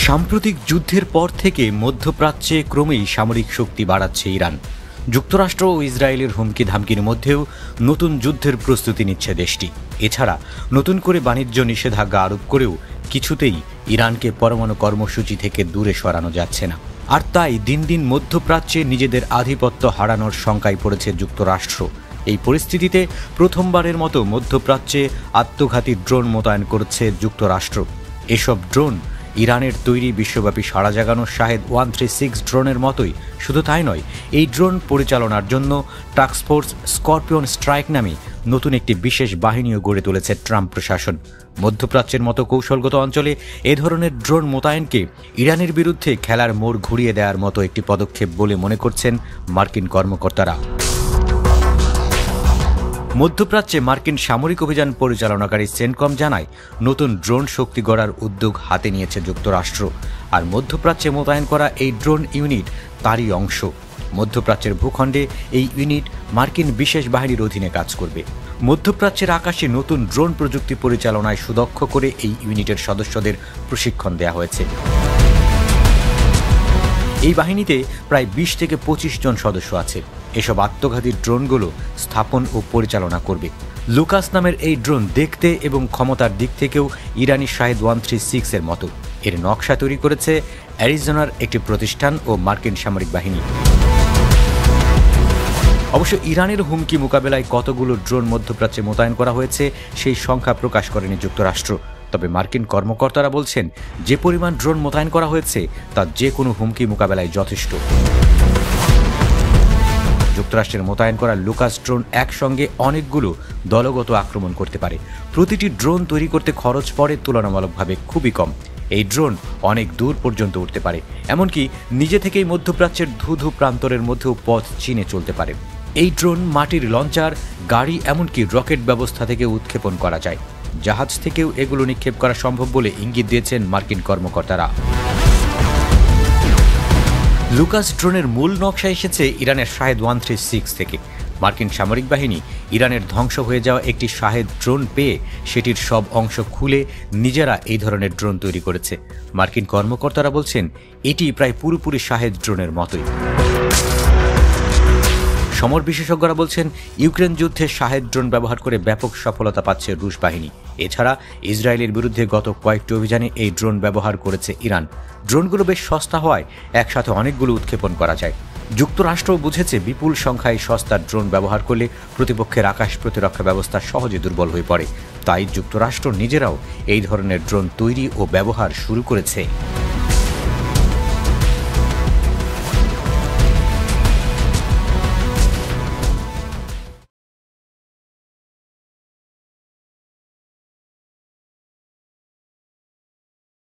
সাম্প্রতিক যুদ্ধের পর থেকে মধ্যপ্রাচ্যে ক্রমেই সামরিক শক্তি বাড়াচ্ছে ইরান। যুক্তরাষ্ট্র ও ইসরায়েলের হুমকি ধামকির মধ্যেও নতুন যুদ্ধের প্রস্তুতি নিচ্ছে দেশটি। এছাড়া নতুন করে বাণিজ্য নিষেধাজ্ঞা আরোপ করেও কিছুতেই ইরানকে পরমাণু কর্মসূচি থেকে দূরে সরানো যাচ্ছে না। আর তাই দিন দিন মধ্যপ্রাচ্যে নিজেদের আধিপত্য হারানোর শঙ্কায় পড়েছে যুক্তরাষ্ট্র। এই পরিস্থিতিতে প্রথমবারের মতো মধ্যপ্রাচ্যে আত্মঘাতী ড্রোন মোতায়েন করছে যুক্তরাষ্ট্র। এসব ড্রোন ইরানের তৈরি বিশ্বব্যাপী সাড়া জাগানো শাহেদ 136 ড্রোনের মতোই। শুধু তাই নয়, এই ড্রোন পরিচালনার জন্য টাস্কফোর্স স্করপিয়ন স্ট্রাইক নামে নতুন একটি বিশেষ বাহিনীও গড়ে তুলেছে ট্রাম্প প্রশাসন। মধ্যপ্রাচ্যের মতো কৌশলগত অঞ্চলে এ ধরনের ড্রোন মোতায়েনকে ইরানের বিরুদ্ধে খেলার মোড় ঘুরিয়ে দেওয়ার মতো একটি পদক্ষেপ বলে মনে করছেন মার্কিন কর্মকর্তারা। মধ্যপ্রাচ্যে মার্কিন সামরিক অভিযান পরিচালনাকারী সেন্টকম জানায়, নতুন ড্রোন শক্তি গড়ার উদ্যোগ হাতে নিয়েছে যুক্তরাষ্ট্র। আর মধ্যপ্রাচ্যে মোতায়েন করা এই ড্রোন ইউনিট তারই অংশ। মধ্যপ্রাচ্যের ভূখণ্ডে এই ইউনিট মার্কিন বিশেষ বাহিনীর অধীনে কাজ করবে। মধ্যপ্রাচ্যের আকাশে নতুন ড্রোন প্রযুক্তি পরিচালনায় সুদক্ষ করে এই ইউনিটের সদস্যদের প্রশিক্ষণ দেওয়া হয়েছে। এই বাহিনীতে প্রায় 20 থেকে 25 জন সদস্য আছে। এসব আত্মঘাতী ড্রোনগুলো স্থাপন ও পরিচালনা করবে। লুকাস নামের এই ড্রোন দেখতে এবং ক্ষমতার দিক থেকেও ইরানি শাহেদ 136 এর মতো। এর নকশা তৈরি করেছে অ্যারিজোনার একটি প্রতিষ্ঠান ও মার্কিন সামরিক বাহিনী। অবশ্য ইরানের হুমকি মোকাবেলায় কতগুলো ড্রোন মধ্যপ্রাচ্যে মোতায়েন করা হয়েছে সেই সংখ্যা প্রকাশ করেনি যুক্তরাষ্ট্র। তবে মার্কিন কর্মকর্তারা বলছেন, যে পরিমাণ ড্রোন মোতায়েন করা হয়েছে তা যে কোনো হুমকি মোকাবেলায় যথেষ্ট। যুক্তরাষ্ট্রের মোতায়েন করা লুকাস ড্রোন একসঙ্গে অনেকগুলো দলগত আক্রমণ করতে পারে। প্রতিটি ড্রোন তৈরি করতে খরচ পড়ে তুলনামূলকভাবে খুবই কম। এই ড্রোন অনেক দূর পর্যন্ত উঠতে পারে, এমনকি নিজে থেকেই মধ্যপ্রাচ্যের ধুধু প্রান্তরের মধ্যেও পথ চিনে চলতে পারে। এই ড্রোন মাটির লঞ্চার, গাড়ি, এমনকি রকেট ব্যবস্থা থেকে উৎক্ষেপণ করা যায়। জাহাজ থেকেও এগুলো নিক্ষেপ করা সম্ভব বলে ইঙ্গিত দিয়েছেন মার্কিন কর্মকর্তারা। লুকাস ড্রোনের মূল নকশা এসেছে ইরানের শাহেদ 136 থেকে। মার্কিন সামরিক বাহিনী ইরানের ধ্বংস হয়ে যাওয়া একটি শাহেদ ড্রোন পেয়ে সেটির সব অংশ খুলে নিজেরা এই ধরনের ড্রোন তৈরি করেছে। মার্কিন কর্মকর্তারা বলছেন, এটি প্রায় পুরোপুরি শাহেদ ড্রোনের মতোই। সমর বিশেষজ্ঞরা বলছেন, ইউক্রেন যুদ্ধে শাহেদ ড্রোন ব্যবহার করে ব্যাপক সফলতা পাচ্ছে রুশ বাহিনী। এছাড়া ইসরায়েলের বিরুদ্ধে গত কয়েকটি অভিযানে এই ড্রোন ব্যবহার করেছে ইরান। ড্রোনগুলো বেশ সস্তা হওয়ায় একসাথে অনেকগুলো উৎক্ষেপণ করা যায়। যুক্তরাষ্ট্র বুঝেছে, বিপুল সংখ্যায় সস্তা ড্রোন ব্যবহার করলে প্রতিপক্ষের আকাশ প্রতিরক্ষা ব্যবস্থা সহজে দুর্বল হয়ে পড়ে। তাই যুক্তরাষ্ট্র নিজেরাও এই ধরনের ড্রোন তৈরি ও ব্যবহার শুরু করেছে।